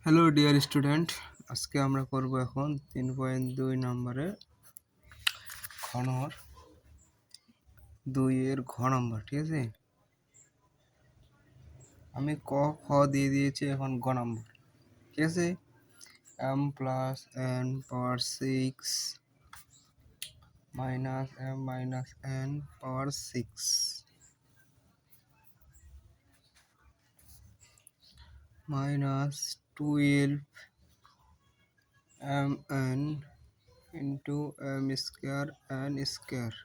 Hello dear student, আজকে আমরা করব এখন 3.2 নম্বরে ঘনর 2 এর ঘ নম্বর। ঠিক আছে, আমি ক খ দিয়ে দিয়েছি, এখন গ নম্বর। ঠিক আছে, m প্লাস n পাওয়ার 6 মাইনাস m মাইনাস n পাওয়ার 6 minus 12 mn into m square n square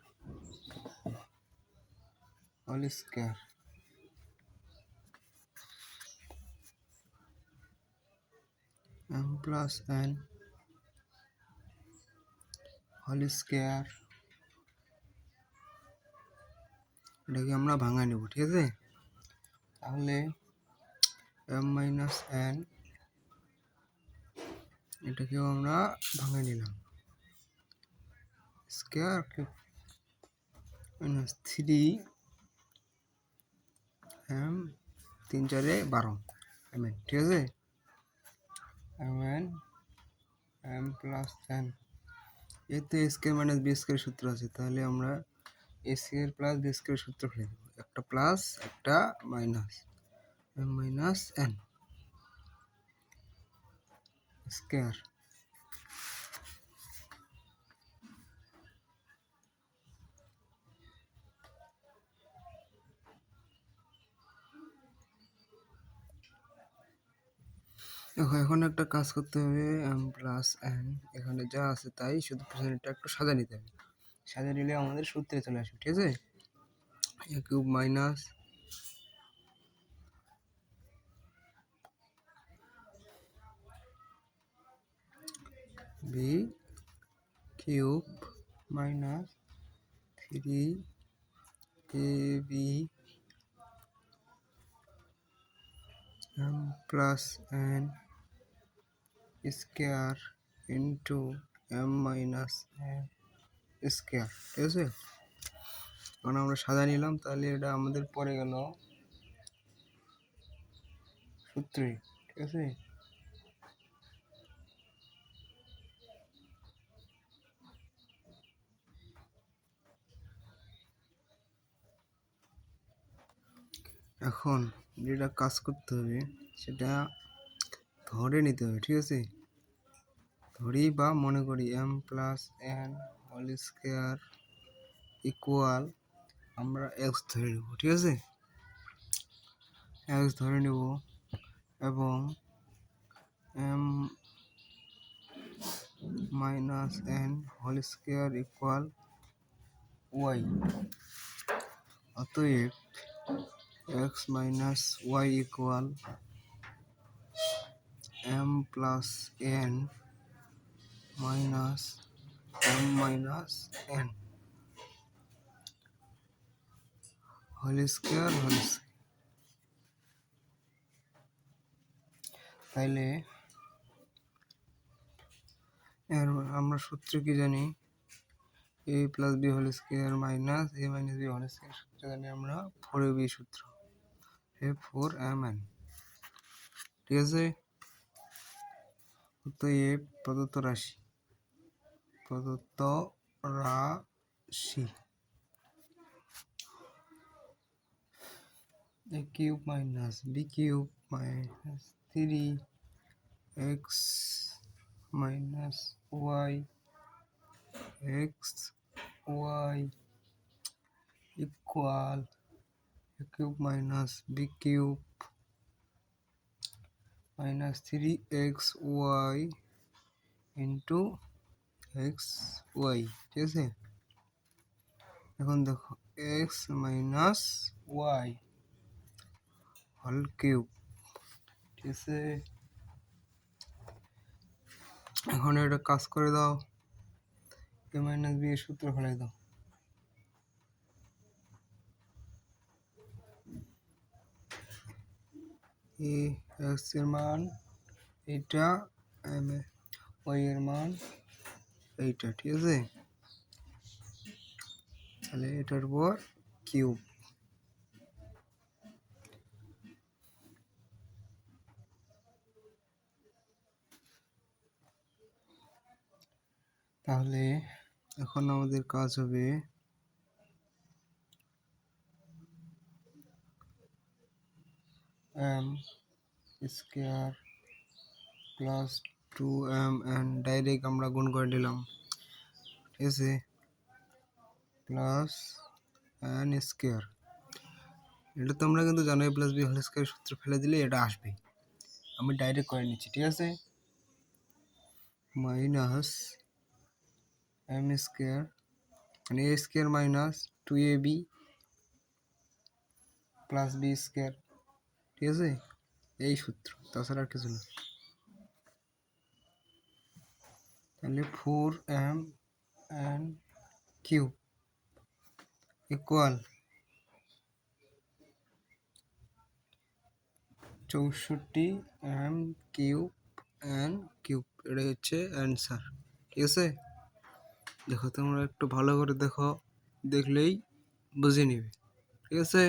whole square m plus n whole square, এটাকে আমরা ভাঙা নেব। ঠিক আছে, তাহলে m মাইনাস n এটাকেও আমরা ভাঙা নিলাম, square cube minus 3 m 3 4 12 mn। ঠিক আছে, mn m প্লাস n, এতে স্কয়ার মাইনাস বি স্কয়ার সূত্র আছে, তাহলে আমরা এ স্কয়ার প্লাস বি স্কয়ার সূত্র ফেলে দেব, একটা প্লাস একটা minus, m minus n square. এখন একটা কাজ করতে হবে, m প্লাস n এখানে যা আছে তাই, শুধু পিছনেরটা একটু সাজা নিতে হবে, সাজা নিলে আমাদের সূত্রে চলে আসবে। ঠিক আছে, a cube minus b cube minus 3ab m plus n square into m minus n square. ঠিক আছে, এখন আমরা সাজা নিলাম, তাহলে এটা আমাদের পড়ে গেল সূত্রে। ঠিক আছে, এখন যেটা কাজ করতে হবে সেটা ধরে নিতে হবে। ঠিক আছে, ধরি বা মনে করি m plus n whole square equal, আমরা x ধরে নেব। ঠিক আছে, x ধরে নেব এবং m minus n whole square equal y, অতএব x minus y equal m plus n minus m minus n whole square তাইলে আমরা সূত্র কি জানি, a plus b whole square minus a minus b whole square সূত্র জানি আমরা 4ab সূত্র, 4mn। ঠিক আছে, অতএব প্রদত্ত রাশি a cube minus b cube minus 3x minus y equal a cube minus b cube minus 3xy into xy। ঠিক আছে, এখন দেখো x minus y whole cube. ঠিক আছে, এখন এটা কাজ করে দাও, a মাইনাস বি এর সূত্র ফেলাই দাও, এ x এর মান এইটা, m y এর মান এইটা। ঠিক আছে, তাহলে এটার উপর কিউব, তাহলে এখন আমাদের কাজ হবে m square plus 2m and direct আমরা গুণ করে দিলাম, ঠিক আছে, প্লাস n স্কয়ার। এটা তোমরা কিন্তু জানো a plus b whole square সূত্র ফেলে দিলে এটা আসবে, আমি ডাইরেক্ট করে নিচ্ছি, ঠিক আছে, মাইনাস m স্কয়ার মানে a square minus 2ab plus b square, ঠিক আছে, এই সূত্র, তাছাড়া আর কিছু না। তাহলে 4m and cube equal 64m cube and cube, এটাই হচ্ছে অ্যান্সার, ঠিক আছে। দেখো তোমরা একটু ভালো করে দেখো, দেখলেই বুঝে নিবে, ঠিক আছে।